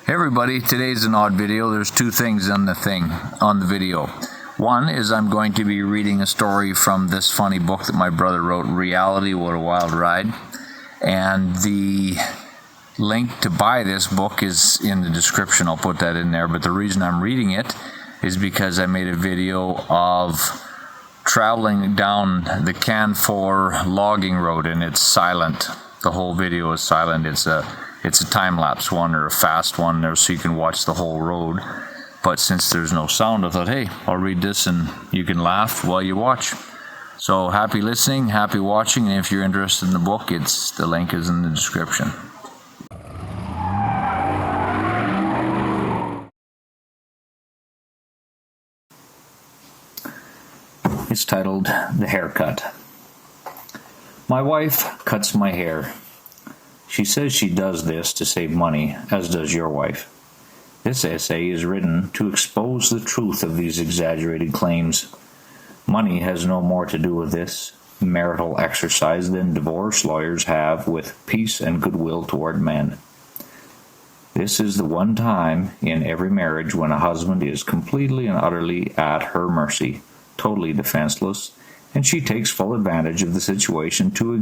Hey everybody, today's an odd video. There's two things on the video. One is I'm going to be reading a story from this funny book that my brother wrote, Reality, What a Wild Ride. And the link to buy this book is in the description. I'll put that in there. But the reason I'm reading it is because I made a video of traveling down the Canfor logging road, and it's silent. The whole video is silent. It's a time-lapse one or a fast one there, so you can watch the whole road. But since there's no sound, I thought, hey, I'll read this and you can laugh while you watch. So happy listening, happy watching, and if you're interested in the book, the link is in the description. It's titled The Haircut. My wife cuts my hair. She says she does this to save money, as does your wife. This essay is written to expose the truth of these exaggerated claims. Money has no more to do with this marital exercise than divorce lawyers have with peace and goodwill toward men. This is the one time in every marriage when a husband is completely and utterly at her mercy, totally defenseless, and she takes full advantage of the situation to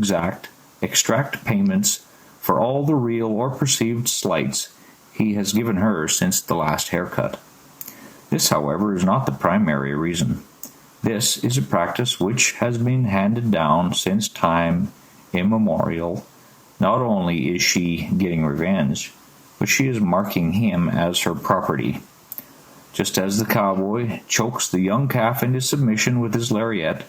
extract payments for all the real or perceived slights he has given her since the last haircut. This, however, is not the primary reason. This is a practice which has been handed down since time immemorial. Not only is she getting revenge, but she is marking him as her property. Just as the cowboy chokes the young calf into submission with his lariat,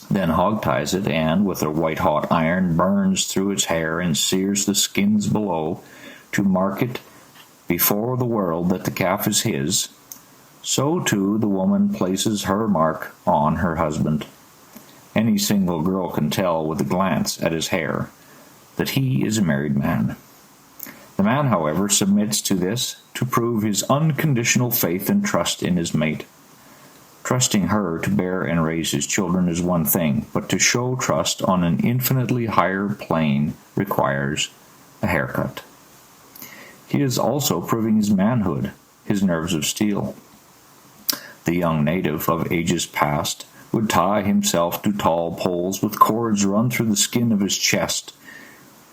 then hog-ties it, and with a white-hot iron burns through its hair and sears the skins below to mark it before the world that the calf is his, so too the woman places her mark on her husband. Any single girl can tell with a glance at his hair that he is a married man. The man, however, submits to this to prove his unconditional faith and trust in his mate. Trusting her to bear and raise his children is one thing, but to show trust on an infinitely higher plane requires a haircut. He is also proving his manhood, his nerves of steel. The young native of ages past would tie himself to tall poles with cords run through the skin of his chest,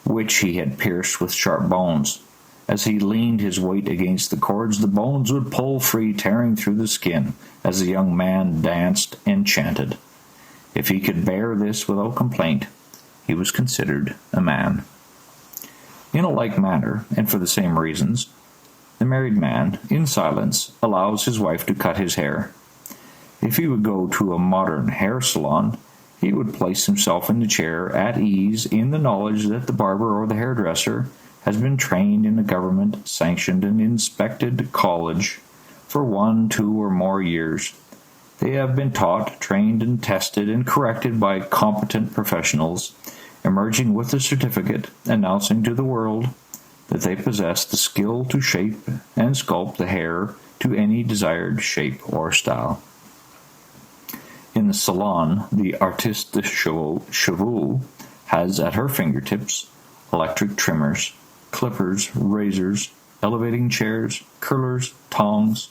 which he had pierced with sharp bones. As he leaned his weight against the cords, the bones would pull free, tearing through the skin, as the young man danced and chanted. If he could bear this without complaint, he was considered a man. In a like manner, and for the same reasons, the married man, in silence, allows his wife to cut his hair. If he would go to a modern hair salon, he would place himself in the chair at ease in the knowledge that the barber or the hairdresser has been trained in a government-sanctioned and inspected college for 1, 2, or more years. They have been taught, trained, and tested and corrected by competent professionals, emerging with a certificate announcing to the world that they possess the skill to shape and sculpt the hair to any desired shape or style. In the salon, the artiste de cheveux has at her fingertips electric trimmers, clippers, razors, elevating chairs, curlers, tongs,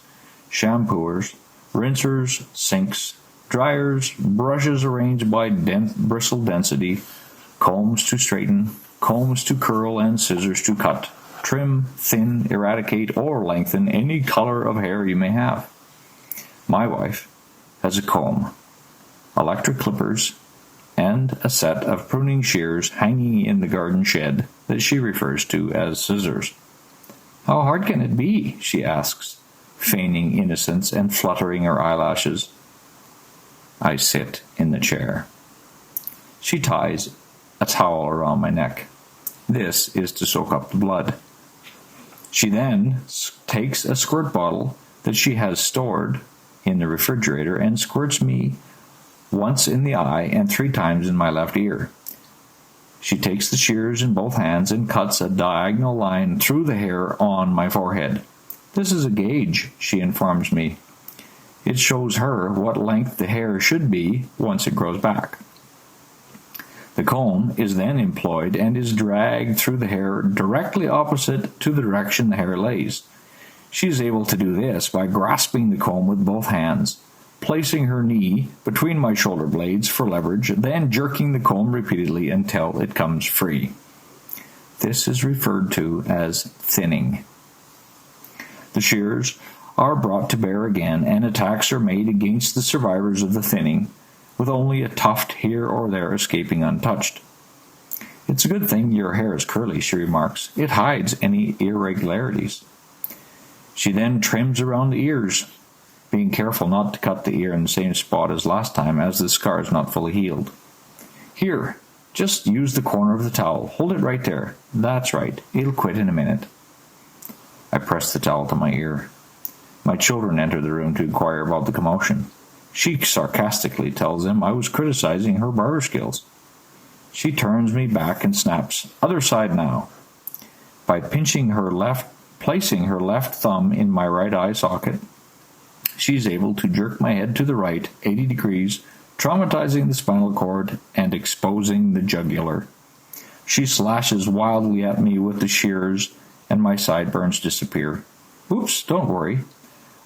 shampooers, rinsers, sinks, dryers, brushes arranged by bristle density, combs to straighten, combs to curl, and scissors to cut, trim, thin, eradicate, or lengthen any color of hair you may have. My wife has a comb, electric clippers, and a set of pruning shears hanging in the garden shed that she refers to as scissors. "How hard can it be?" she asks, feigning innocence and fluttering her eyelashes. I sit in the chair. She ties a towel around my neck. This is to soak up the blood. She then takes a squirt bottle that she has stored in the refrigerator and squirts me once in the eye and 3 times in my left ear. She takes the shears in both hands and cuts a diagonal line through the hair on my forehead. This is a gauge, she informs me. It shows her what length the hair should be once it grows back. The comb is then employed and is dragged through the hair directly opposite to the direction the hair lays. She is able to do this by grasping the comb with both hands, placing her knee between my shoulder blades for leverage, then jerking the comb repeatedly until it comes free. This is referred to as thinning. The shears are brought to bear again, and attacks are made against the survivors of the thinning, with only a tuft here or there escaping untouched. It's a good thing your hair is curly, she remarks. It hides any irregularities. She then trims around the ears, being careful not to cut the ear in the same spot as last time, as the scar is not fully healed. Here, just use the corner of the towel. Hold it right there. That's right. It'll quit in a minute. I press the towel to my ear. My children enter the room to inquire about the commotion. She sarcastically tells them I was criticizing her barber skills. She turns me back and snaps, "Other side now." By placing her left thumb in my right eye socket, she's able to jerk my head to the right 80 degrees, traumatizing the spinal cord and exposing the jugular. She slashes wildly at me with the shears, and my sideburns disappear. Oops, don't worry.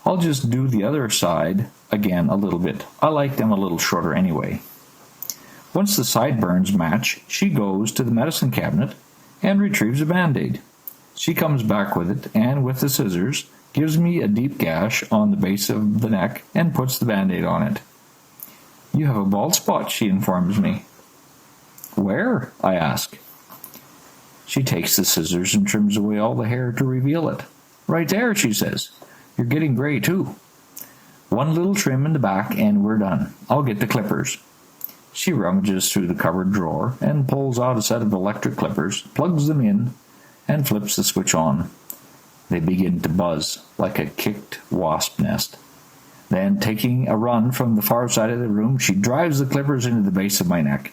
I'll just do the other side again a little bit. I like them a little shorter anyway. Once the sideburns match, she goes to the medicine cabinet and retrieves a Band-Aid. She comes back with it, and with the scissors, gives me a deep gash on the base of the neck and puts the Band-Aid on it. "You have a bald spot," she informs me. "Where?" I ask. She takes the scissors and trims away all the hair to reveal it. "Right there," she says. "You're getting gray, too. One little trim in the back, and we're done. I'll get the clippers." She rummages through the cupboard drawer and pulls out a set of electric clippers, plugs them in, and flips the switch on. They begin to buzz like a kicked wasp nest. Then, taking a run from the far side of the room, she drives the clippers into the base of my neck.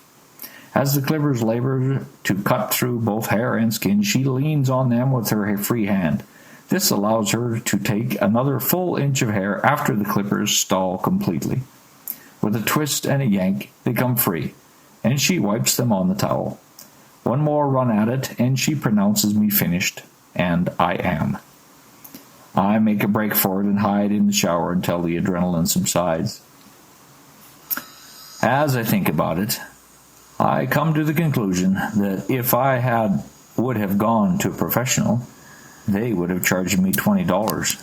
As the clippers labor to cut through both hair and skin, she leans on them with her free hand. This allows her to take another full inch of hair after the clippers stall completely. With a twist and a yank, they come free, and she wipes them on the towel. One more run at it, and she pronounces me finished, and I am. I make a break for it and hide in the shower until the adrenaline subsides. As I think about it, I come to the conclusion that if I would have gone to a professional, they would have charged me $20.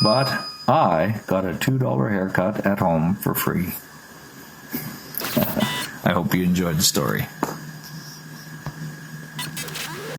But I got a $2 haircut at home for free. I hope you enjoyed the story.